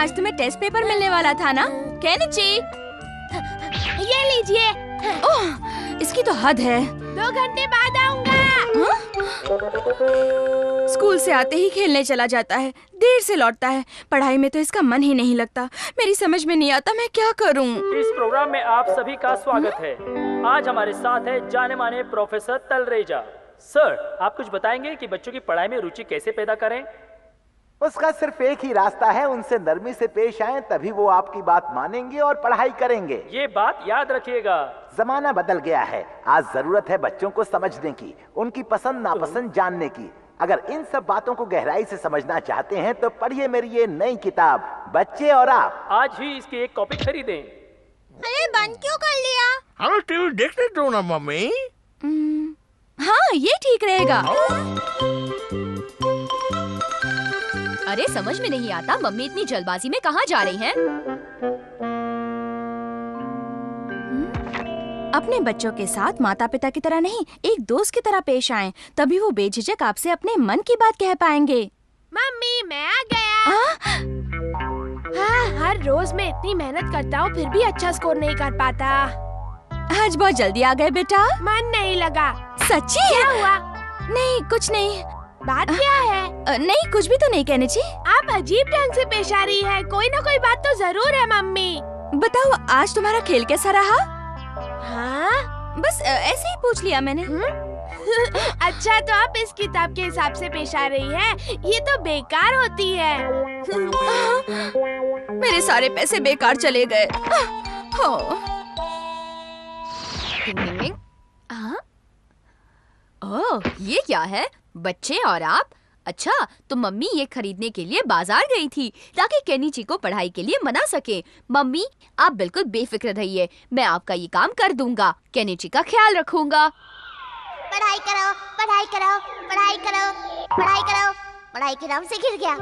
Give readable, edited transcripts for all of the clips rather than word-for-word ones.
आज तुम्हें test paper मिलने वाला था ना केनिची? ये लीजिए। ओह, इसकी तो हद है। 2 घंटे बाद आऊंगा। स्कूल से आते ही खेलने चला जाता है, देर से लौटता है। पढ़ाई में तो इसका मन ही नहीं लगता। मेरी समझ में नहीं आता मैं क्या करूं। इस प्रोग्राम में आप सभी का स्वागत है। आज हमारे साथ है जाने माने प्रोफेसर तलरेजा। सर, आप कुछ बताएंगे कि बच्चों की पढ़ाई में रुचि कैसे पैदा करें? उसका सिर्फ एक ही रास्ता है, उनसे नरमी से पेश आएं, तभी वो आपकी बात मानेंगे और पढ़ाई करेंगे। ये बात याद रखिएगा। जमाना बदल गया है। आज जरूरत है बच्चों को समझने की, उनकी पसंद नापसंद जानने की। अगर इन सब बातों को गहराई से समझना चाहते हैं तो पढ़िए मेरी ये नई किताब बच्चे और आप। आज ही इसकी एक कॉपी खरीदें। अरे बंद क्यों कर लिया? हमें टीवी देखने दो ना मम्मी। हाँ, ये ठीक रहेगा। अरे समझ में नहीं आता, मम्मी इतनी जल्दबाजी में कहाँ जा रही हैं? अपने बच्चों के साथ माता पिता की तरह नहीं, एक दोस्त की तरह पेश आएं, तभी वो बेझिझक आपसे अपने मन की बात कह पाएंगे। मम्मी मैं आ गया। हाँ, हर रोज मैं इतनी मेहनत करता हूँ फिर भी अच्छा स्कोर नहीं कर पाता। आज बहुत जल्दी आ गए बेटा। मन नहीं लगा। सच्ची? क्या हुआ? नहीं, कुछ नहीं। बात क्या है? नहीं, कुछ भी तो नहीं कहने जी। आप अजीब ढंग से पेश आ रही है। कोई ना कोई बात तो जरूर है मम्मी। बताओ, आज तुम्हारा खेल कैसा रहा? हाँ? बस ऐसे ही पूछ लिया मैंने। अच्छा, तो आप इस किताब के हिसाब से पेश आ रही हैं। ये तो बेकार होती है। मेरे सारे पैसे बेकार चले गए। ओह, ये क्या है? बच्चे और आप? अच्छा, तो मम्मी ये खरीदने के लिए बाजार गई थी ताकि केनिची को पढ़ाई के लिए मना सके। मम्मी, आप बिल्कुल बेफिक्र रहिए, मैं आपका ये काम कर दूंगा। केनिची का ख्याल रखूंगा। पढ़ाई करो, पढ़ाई करो, पढ़ाई करो, पढ़ाई करो। पढ़ाई के नाम से गिर गया।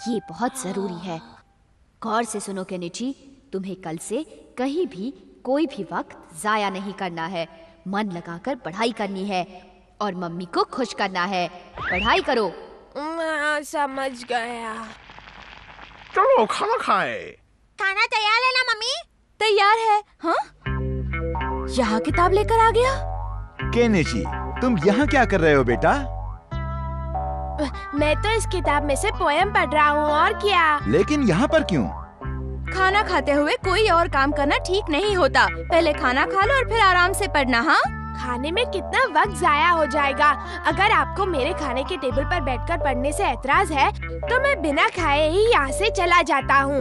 ये बहुत जरूरी है। गौर से सुनो केनिची, तुम्हें कल से कहीं भी कोई भी वक्त जाया नहीं करना है। मन लगाकर पढ़ाई करनी है और मम्मी को खुश करना है। पढ़ाई करो। समझ गया। चलो खाना खाए। खाना तैयार है ना मम्मी? तैयार है। हाँ? यहाँ किताब लेकर आ गया। केनिची, तुम यहाँ क्या कर रहे हो बेटा? मैं तो इस किताब में से पोयम पढ़ रहा हूँ, और क्या? लेकिन यहाँ पर क्यों? खाना खाते हुए कोई और काम करना ठीक नहीं होता। पहले खाना खा लो और फिर आराम से पढ़ना। हाँ? खाने में कितना वक्त जाया हो जाएगा। अगर आपको मेरे खाने के टेबल पर बैठकर पढ़ने से ऐतराज है तो मैं बिना खाए ही यहाँ से चला जाता हूँ।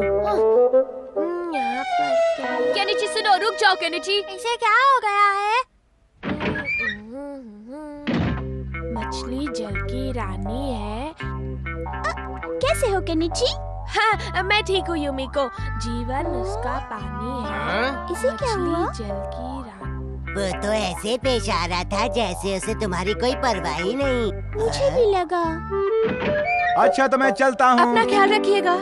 यहाँ पर क्या? केनिची सुनो, रुक जाओ केनिची। इसे क्या हो गया है? मछली जल की रानी है। कैसे हो केनिची? हाँ, मैं ठीक हूँ युमिको। जीवन उसका पानी है। इसे क्या हुआ? मछली जल की रानी। वो तो ऐसे पेश आ रहा था जैसे उसे तुम्हारी कोई परवाह ही नहीं। मुझे भी लगा। अच्छा, तो मैं चलता हूँ। अपना ख्याल रखिएगा।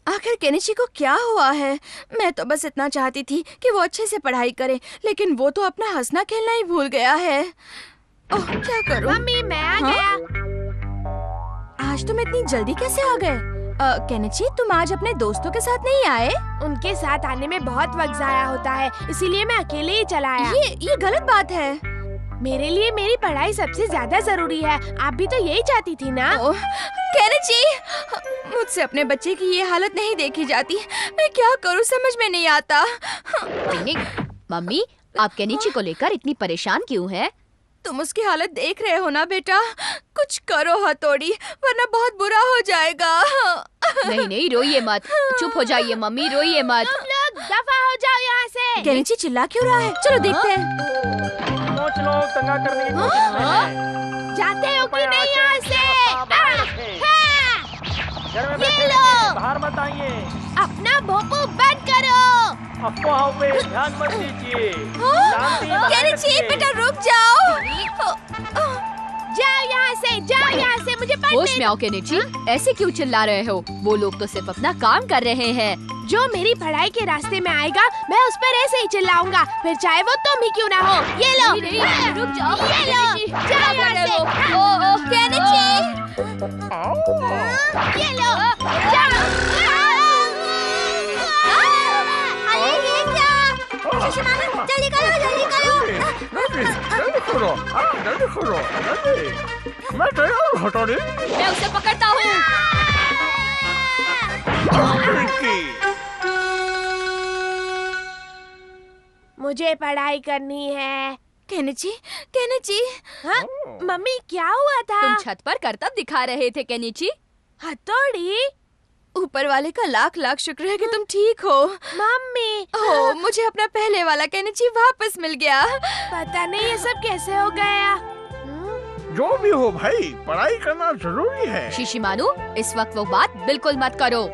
आखिर केनिची को क्या हुआ है? मैं तो बस इतना चाहती थी कि वो अच्छे से पढ़ाई करे, लेकिन वो तो अपना हंसना खेलना ही भूल गया है। ओह, क्या करूं? मम्मी मैं आ गया। आज तुम इतनी जल्दी कैसे आ गए? केनिची, तुम आज अपने दोस्तों के साथ नहीं आए? उनके साथ आने में बहुत वक्त जाया होता है, इसीलिए मैं अकेले ही चला आया। ये गलत बात है। मेरे लिए मेरी पढ़ाई सबसे ज्यादा जरूरी है। आप भी तो यही चाहती थी ना? केनिची, मुझसे अपने बच्चे की ये हालत नहीं देखी जाती। मैं क्या करूं, समझ में नहीं आता। मम्मी, आप केनिची को लेकर इतनी परेशान क्यों हैं? तुम उसकी हालत देख रहे हो ना बेटा। कुछ करो हथौड़ी, वरना बहुत बुरा हो जाएगा। नहीं नहीं, रोइए मत। चुप हो जाइए मम्मी, रोइए मत। तुम लोग दफा हो जाओ यहाँ से। केनिची चिल्ला क्यों रहा है? चलो देखते हैं। कुछ लोग दंगा करने की कोशिश में हैं। जाते हो कि नहीं यहाँ से? घर में ये बैठे लो। हैं, बाहर मत आइए। अपना भोंपू बंद करो। अफवाहों पे ध्यान मत दीजिए। शांति बनाए केनिची, रखिए। बेटा रुक जाओ। जाओ यहाँ से, जाओ यहाँ से, मुझे पढ़ने होश में आओ केनिची, ऐसे क्यों चिल्ला रहे हो? वो लोग तो सिर्फ अपना काम कर रहे हैं। जो मेरी पढ़ाई के रास्ते में आएगा मैं उस पर ऐसे नहीं चिल्लाऊंगा, फिर चाहे वो तुम ही क्यों ना हो। ये लो। रुक जाओ। ये लो। जाओ यहाँ से। केनिची! ये लो। जाओ। अरे ये क्या? शिशिमारू, जल्दी करो, जल्दी करो। जल्दी करो, जल्दी करो, जल्दी। मैं तैयार हूँ हथौड़ी। मैं उसे पकड़ता हूँ। मुझे पढ़ाई करनी है। Kenichi, Kenichi! हाँ? मम्मी क्या हुआ था? तुम छत पर करतब दिखा रहे थे केनिची। हथौड़ी? ऊपर वाले का लाख लाख शुक्र है कि तुम ठीक हो। मम्मी। ओह, मुझे अपना पहले वाला केनिची वापस मिल गया। पता नहीं ये सब कैसे हो गया। जो भी हो भाई, पढ़ाई करना जरूरी है। शिशिमारू, इस वक्त वो बात बिल्कुल मत करो।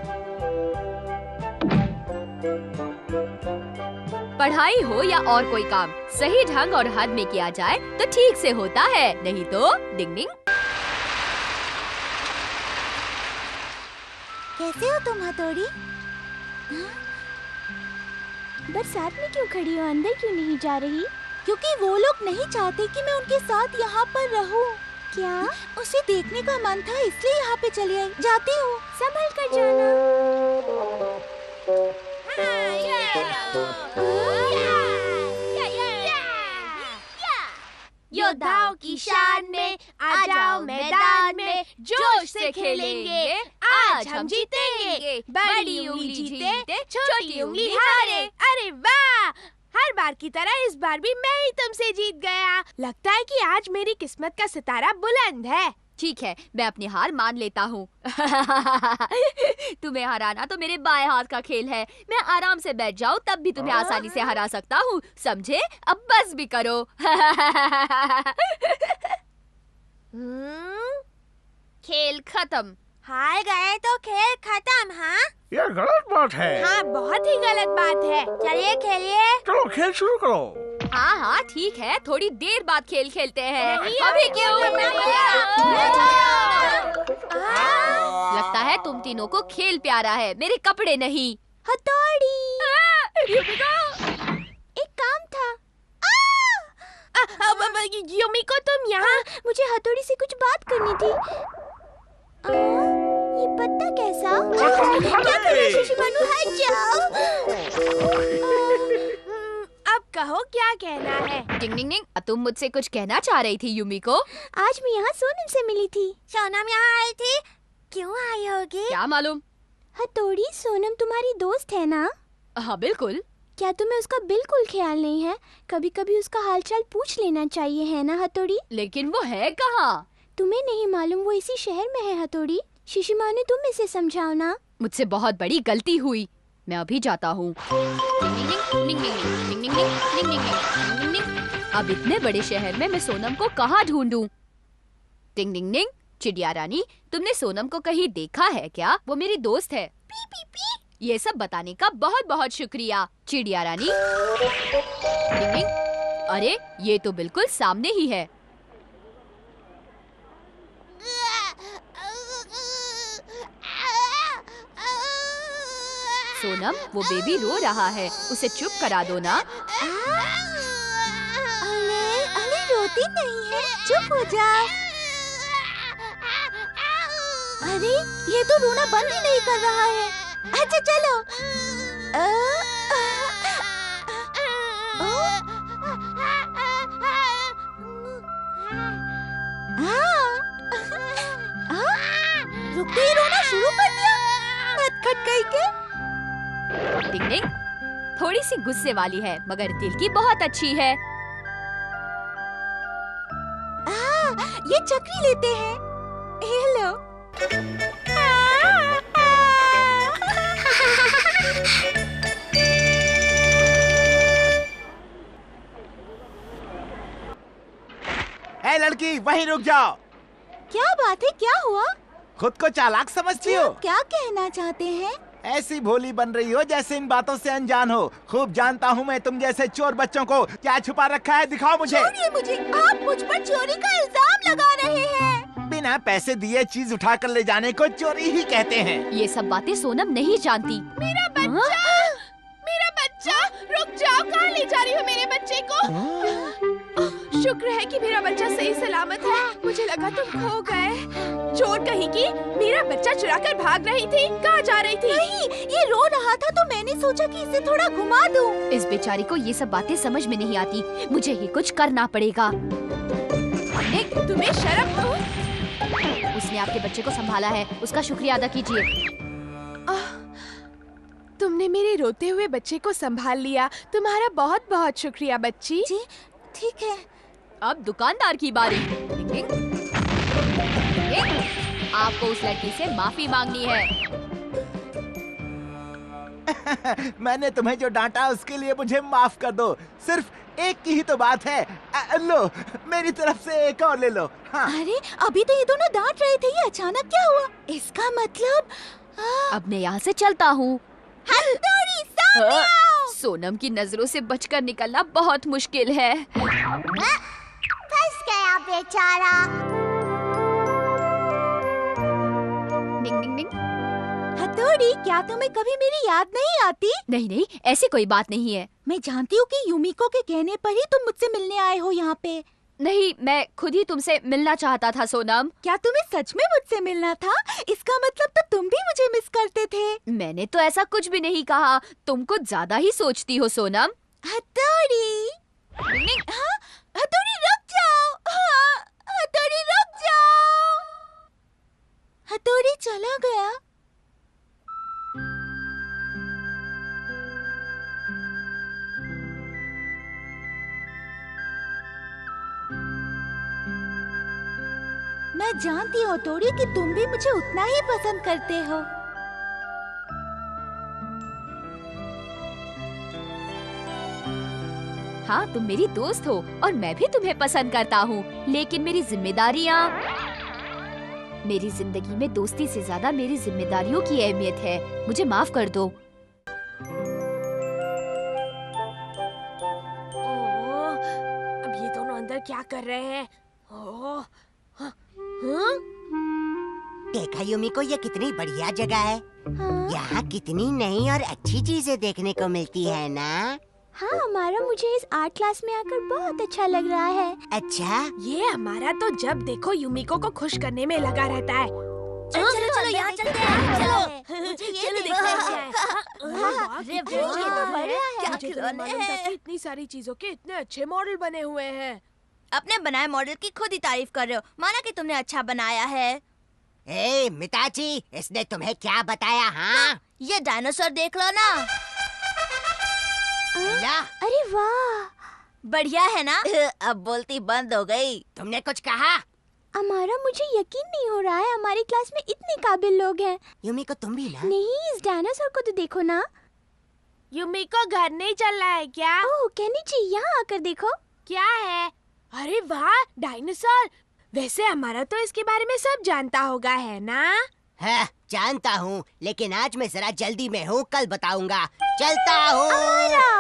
पढ़ाई हो या और कोई काम, सही ढंग और हद में किया जाए तो ठीक से होता है, नहीं तो डिंग डिंग। कैसे हो तुम हथौड़ी? बरसात में क्यों खड़ी हो, अंदर क्यों नहीं जा रही? क्योंकि वो लोग नहीं चाहते कि मैं उनके साथ यहाँ पर रहूं। क्या? उसे देखने का मन था इसलिए यहाँ पे चली आई। जाती हूँ, संभल कर जाना। योद्धाओं की शान में आ जाओ मैदान में, जोश से खेलेंगे, आज हम जीतेंगे। बड़ी उंगली जीते, छोटी उंगली हारे। अरे वाह! हर बार की तरह इस बार भी मैं ही तुमसे जीत गया। लगता है कि आज मेरी किस्मत का सितारा बुलंद है। ठीक है, मैं अपनी हार मान लेता हूँ। तुम्हें हराना तो मेरे बाएं हाथ का खेल है। मैं आराम से बैठ जाऊँ तब भी तुम्हें आसानी से हरा सकता हूँ, समझे? अब बस भी करो। खेल खत्म। हार गए तो खेल खत्म। हाँ, ये गलत बात है। हाँ, बहुत ही गलत बात है। चलिए खेलिए। चलो खेल शुरू करो। हाँ हाँ ठीक है, थोड़ी देर बाद खेल खेलते हैं। अभी क्यों? लगता है तुम तीनों को खेल प्यारा है, मेरे कपड़े नहीं। हथौड़ी, एक काम था। युमिको, तुम यहाँ? मुझे हथौड़ी से कुछ बात करनी थी। ये पत्ता कैसा? क्या करो शिशिमारू, हट जाओ। अब कहो क्या कहना है? डिंग डिंग डिंग, तुम मुझसे कुछ कहना चाह रही थी युमिको? आज मैं यहाँ सोनम से मिली थी। सोनम यहाँ आई थी? क्यों आई होगी? क्या मालूम। हथौड़ी, सोनम तुम्हारी दोस्त है ना? हाँ बिल्कुल। क्या तुम्हें उसका बिल्कुल ख्याल नहीं है? कभी कभी उसका हालचाल पूछ लेना चाहिए, है ना हथौड़ी? लेकिन वो है कहाँ? तुम्हें नहीं मालूम वो इसी शहर में है हथौड़ी। शिशिमारू, तुम इसे समझाओ ना। मुझसे बहुत बड़ी गलती हुई, मैं अभी जाता हूँ। अब इतने बड़े शहर में मैं सोनम को कहाँ ढूंढूं? टिंग डिंग डिंग, चिड़िया रानी, तुमने सोनम को कहीं देखा है क्या? वो मेरी दोस्त है। P P P. ये सब बताने का बहुत बहुत शुक्रिया चिड़िया रानी। डिंग डिंग, अरे ये तो बिल्कुल सामने ही है। सोनम, वो बेबी रो रहा है, उसे चुप करा दो ना। अरे अरे, रोती नहीं है, चुप हो जाओ। अरे ये तो रोना बंद ही नहीं कर रहा है। अच्छा चलो। रुकते ही रोना शुरू कर दिया। नटखट कहीं के। डिंग डिंग, थोड़ी सी गुस्से वाली है मगर दिल की बहुत अच्छी है। ये चक्री लेते हैं। हेलो। ए लड़की, वहीं रुक जाओ। क्या बात है, क्या हुआ? खुद को चालाक समझती हो? क्या कहना चाहते हैं? ऐसी भोली बन रही हो जैसे इन बातों से अनजान हो। खूब जानता हूँ मैं तुम जैसे चोर बच्चों को। क्या छुपा रखा है, दिखाओ मुझे। छोड़िए मुझे, आप मुझ पर चोरी का इल्जाम लगा रहे हैं। बिना पैसे दिए चीज उठा कर ले जाने को चोरी ही कहते हैं। ये सब बातें सोनम नहीं जानती। मेरा बच्चा, मेरा बच्चा, रुक जाओ, कहाँ युमिको, शुक्र है कि मेरा बच्चा सही सलामत है। मुझे लगा तुम खो गए। चोर कहीं की, मेरा बच्चा चुरा कर भाग रही थी। कहाँ जा रही थी? नहीं, ये रो रहा था तो मैंने सोचा कि इसे थोड़ा घुमा दूं। इस बेचारी को ये सब बातें समझ में नहीं आती। मुझे ही कुछ करना पड़ेगा। तुम्हें शर्म हो? उसने आपके बच्चे को संभाला है, उसका शुक्रिया अदा कीजिए। तुमने मेरे रोते हुए बच्चे को संभाल लिया। तुम्हारा बहुत बहुत शुक्रिया बच्ची। जी, ठीक है। अब दुकानदार की बारी। आपको उस लड़की से माफी मांगनी है। मैंने तुम्हें जो डांटा उसके लिए मुझे माफ कर दो। सिर्फ एक की ही तो बात है। लो, मेरी तरफ से एक और ले लो। हाँ। अरे, अभी तो ये दोनों डांट रहे थे, ये अचानक क्या हुआ? इसका मतलब अब मैं यहाँ से चलता हूँ। हथौड़ी, सामने आओ। सोनम की नजरों से बचकर निकलना बहुत मुश्किल है। फंस गया बेचारा। डिंग डिंग डिंग। हथौड़ी, क्या तुम्हें कभी मेरी याद नहीं आती? नहीं नहीं, ऐसी कोई बात नहीं है। मैं जानती हूँ कि युमिको के कहने पर ही तुम मुझसे मिलने आए हो यहाँ पे। नहीं, मैं खुद ही तुमसे मिलना चाहता था सोनम। क्या तुम्हें सच में मुझसे मिलना था? इसका मतलब तो तुम भी मुझे मिस करते थे। मैंने तो ऐसा कुछ भी नहीं कहा। तुम कुछ ज्यादा ही सोचती हो सोनम। हथौड़ी, हाँ, हथौड़ी रुक जाओ। हाँ, हथौड़ी रुक जाओ। हथौड़ी चला गया। मैं जानती हूँ हथौड़ी कि तुम भी मुझे उतना ही पसंद करते हो। हाँ, तुम मेरी दोस्त हो और मैं भी तुम्हें पसंद करता हूँ, लेकिन मेरी जिम्मेदारियाँ, मेरी जिंदगी में दोस्ती से ज्यादा मेरी जिम्मेदारियों की अहमियत है। मुझे माफ कर दो। अब ये दोनों अंदर क्या कर रहे हैं? देखा युमिको, ये कितनी बढ़िया जगह है। हाँ? यहाँ कितनी नई और अच्छी चीजें देखने को मिलती है ना। हाँ, हमारा मुझे इस आर्ट क्लास में आकर बहुत अच्छा लग रहा है। अच्छा, ये हमारा तो जब देखो युमिको को खुश करने में लगा रहता है। चलो चलो, यहाँ चलते हैं। चलो, मुझे ये देखना है। क्या मुझे तो नहीं मालूम था कि इतनी सारी चीजों के इतने अच्छे मॉडल बने हुए हैं। अपने बनाए मॉडल की खुद ही तारीफ कर रहे हो, माना कि तुमने अच्छा बनाया है। ए मिताची, इसने तुम्हें क्या बताया? हाँ, ये डायनासोर देख लो ना। ला, अरे वाह, बढ़िया है ना? अब बोलती बंद हो गई। तुमने कुछ कहा? हमारा मुझे यकीन नहीं हो रहा है, हमारी क्लास में इतने काबिल लोग हैं। युमिको, तुम भी ना? नहीं, इस डायनासोर को तो देखो ना। युमिको घर नहीं चल रहा है क्या? ओह केनिची, यहाँ आकर देखो। क्या है? अरे वाह, डायनासोर। वैसे हमारा तो इसके बारे में सब जानता होगा, है ना? हाँ, जानता हूँ, लेकिन आज मैं जरा जल्दी में हूँ, कल बताऊंगा। चलता हूँ।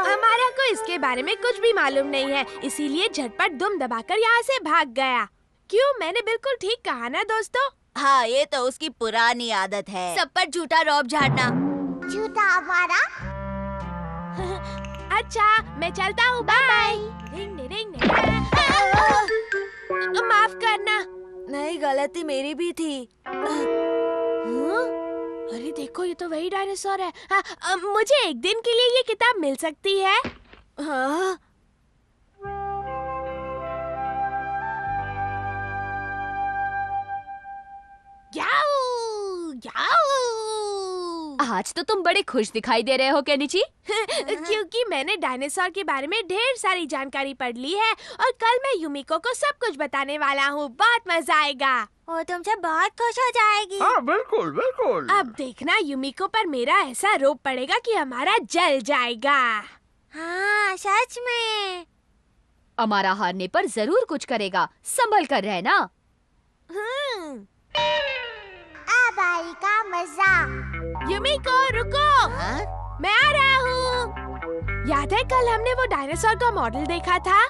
हमारा को इसके बारे में कुछ भी मालूम नहीं है, इसीलिए झटपट दुम दबाकर यहाँ से भाग गया। क्यों, मैंने बिल्कुल ठीक कहा ना दोस्तों? हाँ, ये तो उसकी पुरानी आदत है, सब पर झूठा रौब झाड़ना। झूठा हमारा? अच्छा, मैं चलता हूँ, बाय। Ring ring. माफ करना। नहीं, गलती मेरी भी थी। अरे देखो, ये तो वही डायनासोर है। मुझे एक दिन के लिए ये किताब मिल सकती है? हाँ? याऊ, याऊ। आज तो तुम बड़े खुश दिखाई दे रहे हो केनिची। क्योंकि मैंने डायनासोर के बारे में ढेर सारी जानकारी पढ़ ली है और कल मैं युमिको को सब कुछ बताने वाला हूँ। बहुत मजा आएगा। और तुमसे बहुत खुश हो जाएगी। हाँ, बिल्कुल बिल्कुल। अब देखना, युमिको पर मेरा ऐसा रोब पड़ेगा कि हमारा जल जाएगा। हाँ, सच में। हमारा हारने पर जरूर कुछ करेगा, संभल कर रहना। अब आएगा मजा। युमिको रुको। मैं आ रहा हूँ। याद है कल हमने वो डायनासोर का मॉडल देखा था?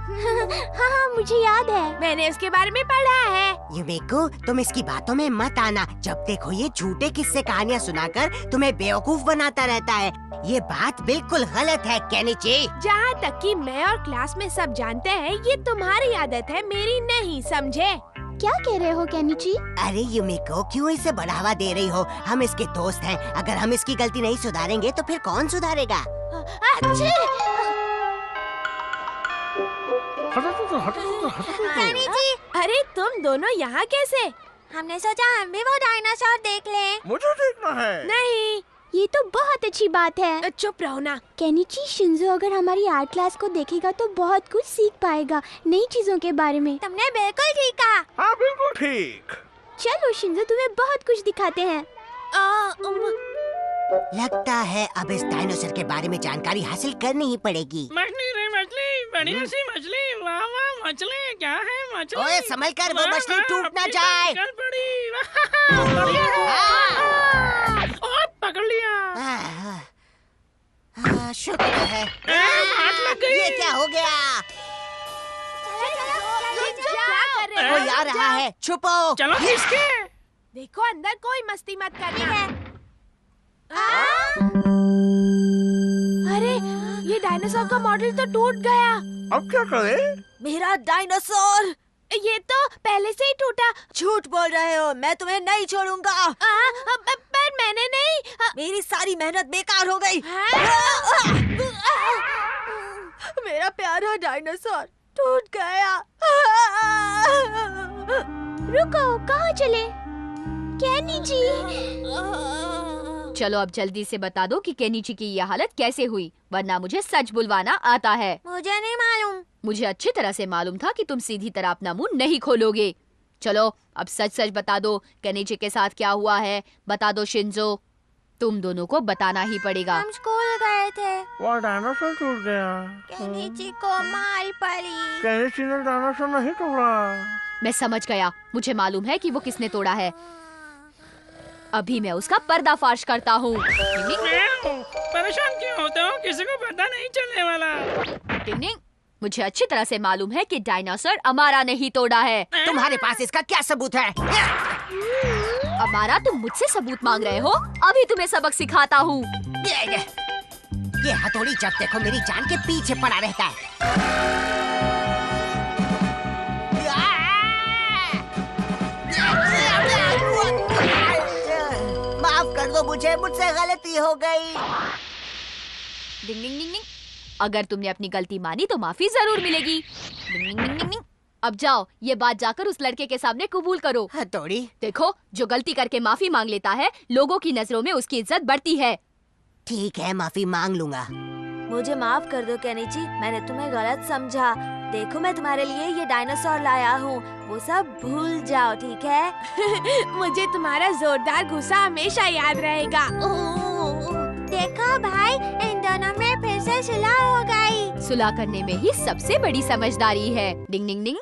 हाँ, मुझे याद है। मैंने उसके बारे में पढ़ा है। युमिको, तुम इसकी बातों में मत आना। जब देखो ये झूठे किस्से कहानियाँ सुनाकर तुम्हें बेवकूफ बनाता रहता है। ये बात बिल्कुल गलत है केनिची। जहाँ तक कि मैं और क्लास में सब जानते हैं, ये तुम्हारी आदत है, मेरी नहीं, समझे? क्या कह रहे हो केनिची? अरे युमिको, क्यों इसे बढ़ावा दे रही हो? हम इसके दोस्त हैं। अगर हम इसकी गलती नहीं सुधारेंगे तो फिर कौन सुधारेगा? अच्छे। केनिची, अरे तुम दोनों यहाँ कैसे? हमने सोचा हम भी वो डायनासोर देख लें। मुझे देखना है। नहीं। ये तो बहुत अच्छी बात है। चुप रहो ना। केनिची, शिंजो अगर हमारी आर्ट क्लास को देखेगा तो बहुत कुछ सीख पाएगा नई चीजों के बारे में। तुमने बिल्कुल ठीक कहा। हाँ बिल्कुल ठीक। चलो शिंजो, तुम्हें बहुत कुछ दिखाते हैं। लगता है अब इस डायनासोर के बारे में जानकारी हासिल करनी ही पड़ेगी। मछली रे मछली, बढ़िया सी मछली, वाह वाह मछली, क्या है मछली? ओए संभल कर, वो मछली टूट ना जाए। निकल पड़ी, बढ़िया है। और पकड़ लिया। शुक्र है। हाथ लग गई। ये क्या हो गया? क्या कर रहे वो हो? आ रहा है, छुपो। चलो किसके? देखो अंदर कोई मस्ती मत करना। अरे ये डायनासोर का मॉडल तो टूट गया। अब क्या करे? मेरा डायनासोर। ये तो पहले से ही टूटा। झूठ बोल रहे हो, मैं तुम्हें नहीं छोड़ूंगा। पर मैंने नहीं। मेरी सारी मेहनत बेकार हो गई। मेरा प्यारा डायनासोर टूट गया। रुको, कहाँ चले? केनिची, चलो अब जल्दी से बता दो कि केनिची की ये हालत कैसे हुई, वरना मुझे सच बुलवाना आता है। मुझे नहीं मालूम। मुझे अच्छी तरह से मालूम था कि तुम सीधी तरह अपना मुंह नहीं खोलोगे। चलो अब सच सच बता दो, केनिची के साथ क्या हुआ है? बता दो शिंजो, तुम दोनों को बताना ही पड़ेगा। हम स्कूल गए थे। वो डायनासोर टूट गया। केनिची को मार पड़ी। केनिची ने डायनासोर नहीं तोड़ा। मैं समझ गया, मुझे मालूम है कि वो किसने तोड़ा है। अभी मैं उसका पर्दाफाश करता हूँ। परेशान क्यों होते हो? किसी को पता नहीं चलने वाला। टिंग, मुझे अच्छी तरह से मालूम है कि डायनासोर अमारा नहीं तोड़ा है। तुम्हारे पास इसका क्या सबूत है? अमारा, तुम मुझसे सबूत मांग रहे हो? अभी तुम्हें सबक सिखाता हूँ। ये हथौड़ी जब देखो मेरी जान के पीछे पड़ा रहता है। माफ कर दो मुझसे गलती हो गई। डिंग डिंग डिंग डिंग। अगर तुमने अपनी गलती मानी तो माफी जरूर मिलेगी। डिंग डिंग डिंग डिंग डिंग। अब जाओ, ये बात जाकर उस लड़के के सामने कबूल करो। हथौड़ी? देखो, जो गलती करके माफी मांग लेता है, लोगों की नजरों में उसकी इज्जत बढ़ती है। ठीक है, माफी मांग लूंगा। मुझे माफ कर दो केनिची, मैंने तुम्हें गलत समझा। देखो मैं तुम्हारे लिए ये डायनासोर लाया हूँ, वो सब भूल जाओ, ठीक है? मुझे तुम्हारा जोरदार गुस्सा हमेशा याद रहेगा। देखो भाई, इन दोनों में फिर से सुलह हो गई। सुलह करने में ही सबसे बड़ी समझदारी है। डिंग डिंग डिंग।